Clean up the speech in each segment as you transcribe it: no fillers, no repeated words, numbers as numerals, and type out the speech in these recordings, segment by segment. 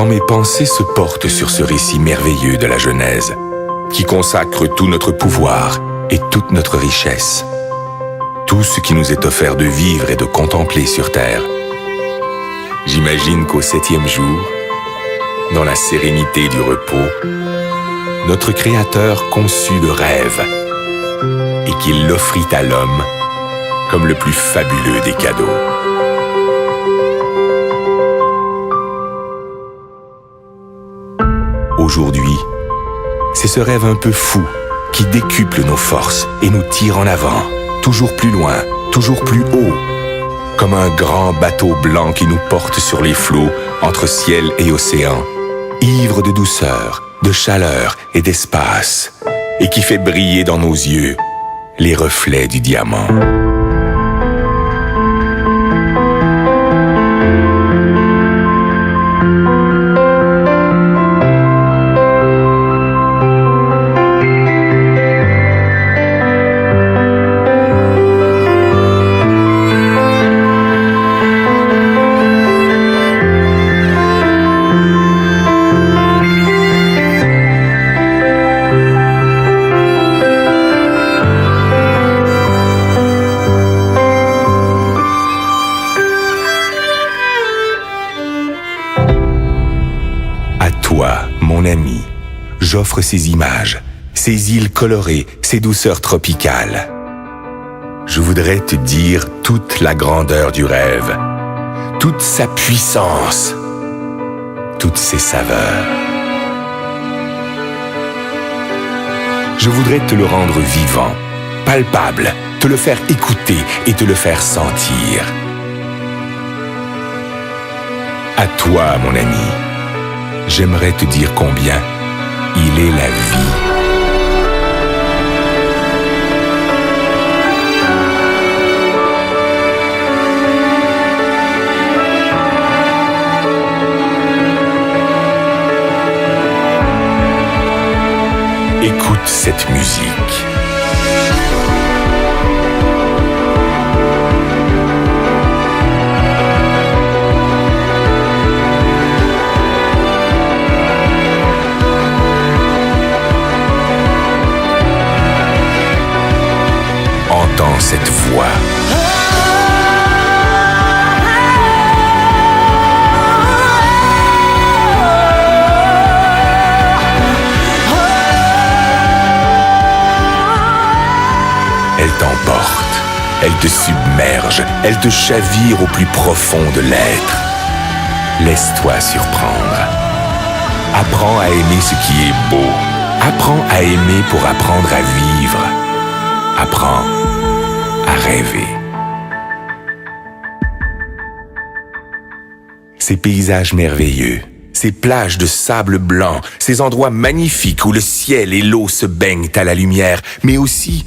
mes pensées se portent sur ce récit merveilleux de la Genèse, qui consacre tout notre pouvoir et toute notre richesse, tout ce qui nous est offert de vivre et de contempler sur terre. J'imagine qu'au 7e jour, dans la sérénité du repos, notre Créateur conçut le rêve et qu'il l'offrit à l'homme comme le plus fabuleux des cadeaux. Aujourd'hui, c'est ce rêve un peu fou qui décuple nos forces et nous tire en avant, toujours plus loin, toujours plus haut, comme un grand bateau blanc qui nous porte sur les flots entre ciel et océan, ivre de douceur, de chaleur et d'espace, et qui fait briller dans nos yeux les reflets du diamant. Toi, mon ami, j'offre ces images, ces îles colorées, ces douceurs tropicales. Je voudrais te dire toute la grandeur du rêve, toute sa puissance, toutes ses saveurs. Je voudrais te le rendre vivant, palpable, te le faire écouter et te le faire sentir. À toi, mon ami. J'aimerais te dire combien il est la vie. Écoute cette musique. Entends cette voix. Elle t'emporte, elle te submerge, elle te chavire au plus profond de l'être. Laisse-toi surprendre. Apprends à aimer ce qui est beau. Apprends à aimer pour apprendre à vivre. Apprends à rêver. Ces paysages merveilleux, ces plages de sable blanc, ces endroits magnifiques où le ciel et l'eau se baignent à la lumière, mais aussi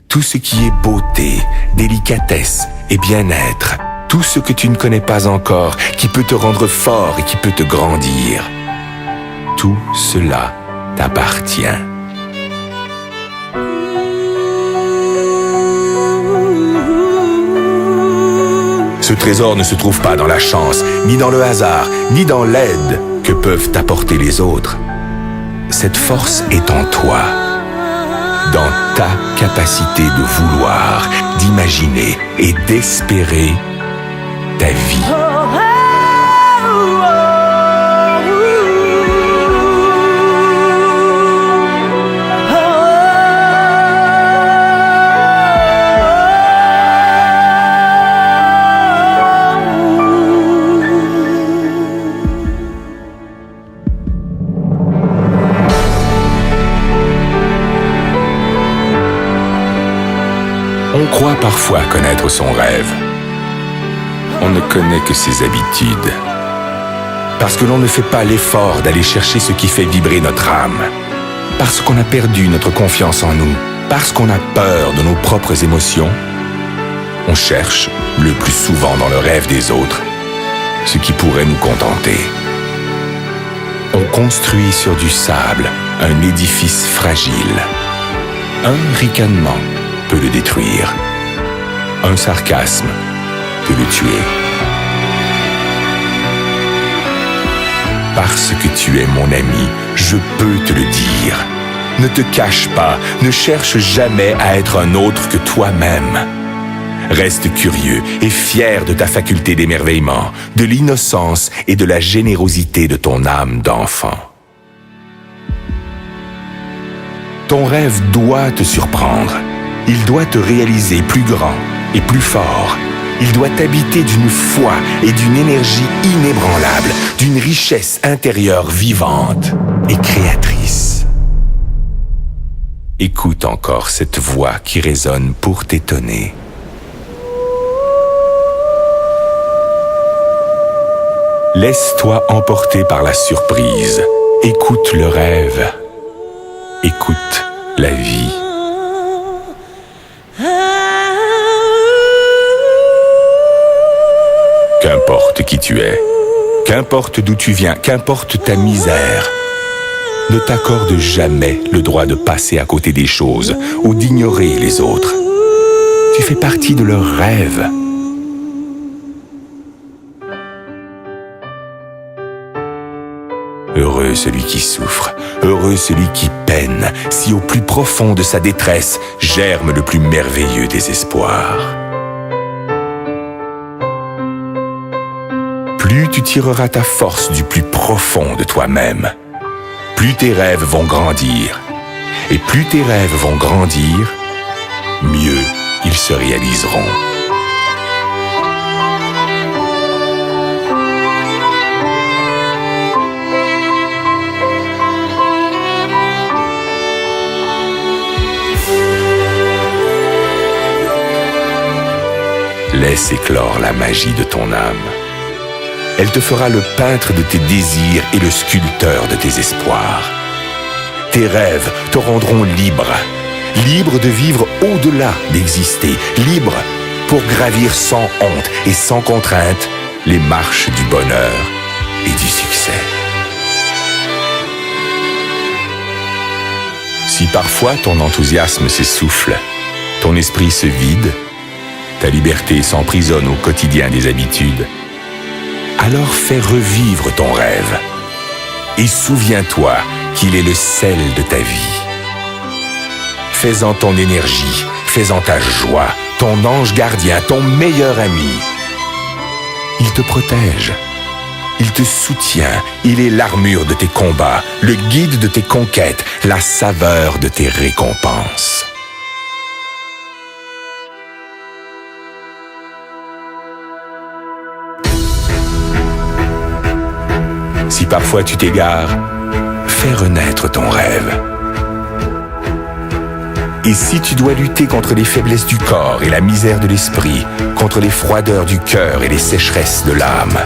tout ce qui est beauté, délicatesse et bien-être, tout ce que tu ne connais pas encore, qui peut te rendre fort et qui peut te grandir. Tout cela t'appartient. Ce trésor ne se trouve pas dans la chance, ni dans le hasard, ni dans l'aide que peuvent t'apporter les autres. Cette force est en toi, dans ta capacité de vouloir, d'imaginer et d'espérer ta vie. On croit parfois connaître son rêve. On ne connaît que ses habitudes. Parce que l'on ne fait pas l'effort d'aller chercher ce qui fait vibrer notre âme. Parce qu'on a perdu notre confiance en nous. Parce qu'on a peur de nos propres émotions. On cherche, le plus souvent dans le rêve des autres, ce qui pourrait nous contenter. On construit sur du sable un édifice fragile. Un ricanement peut le détruire. Un sarcasme peut le tuer. Parce que tu es mon ami, je peux te le dire. Ne te cache pas, ne cherche jamais à être un autre que toi-même. Reste curieux et fier de ta faculté d'émerveillement, de l'innocence et de la générosité de ton âme d'enfant. Ton rêve doit te surprendre. Il doit te réaliser plus grand et plus fort. Il doit t'habiter d'une foi et d'une énergie inébranlable, d'une richesse intérieure vivante et créatrice. Écoute encore cette voix qui résonne pour t'étonner. Laisse-toi emporter par la surprise. Écoute le rêve. Écoute la vie. Qu'importe qui tu es, qu'importe d'où tu viens, qu'importe ta misère, ne t'accorde jamais le droit de passer à côté des choses ou d'ignorer les autres. Tu fais partie de leurs rêves. Heureux celui qui souffre, heureux celui qui peine, si au plus profond de sa détresse germe le plus merveilleux des espoirs. Plus tu tireras ta force du plus profond de toi-même, plus tes rêves vont grandir. Et plus tes rêves vont grandir, mieux ils se réaliseront. Laisse éclore la magie de ton âme. Elle te fera le peintre de tes désirs et le sculpteur de tes espoirs. Tes rêves te rendront libre, libre de vivre au-delà d'exister, libre pour gravir sans honte et sans contrainte les marches du bonheur et du succès. Si parfois ton enthousiasme s'essouffle, ton esprit se vide, ta liberté s'emprisonne au quotidien des habitudes, alors fais revivre ton rêve et souviens-toi qu'il est le sel de ta vie. Fais-en ton énergie, fais-en ta joie, ton ange gardien, ton meilleur ami. Il te protège, il te soutient, il est l'armure de tes combats, le guide de tes conquêtes, la saveur de tes récompenses. Si parfois tu t'égares, fais renaître ton rêve. Et si tu dois lutter contre les faiblesses du corps et la misère de l'esprit, contre les froideurs du cœur et les sécheresses de l'âme,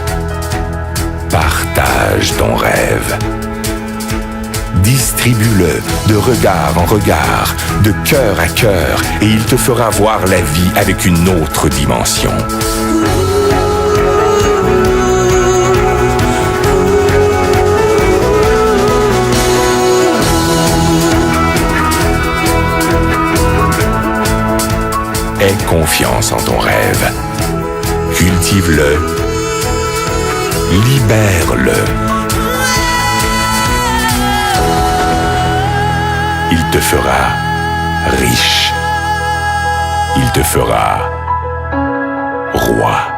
partage ton rêve. Distribue-le de regard en regard, de cœur à cœur, et il te fera voir la vie avec une autre dimension. Aie confiance en ton rêve. Cultive-le. Libère-le. Il te fera riche. Il te fera roi.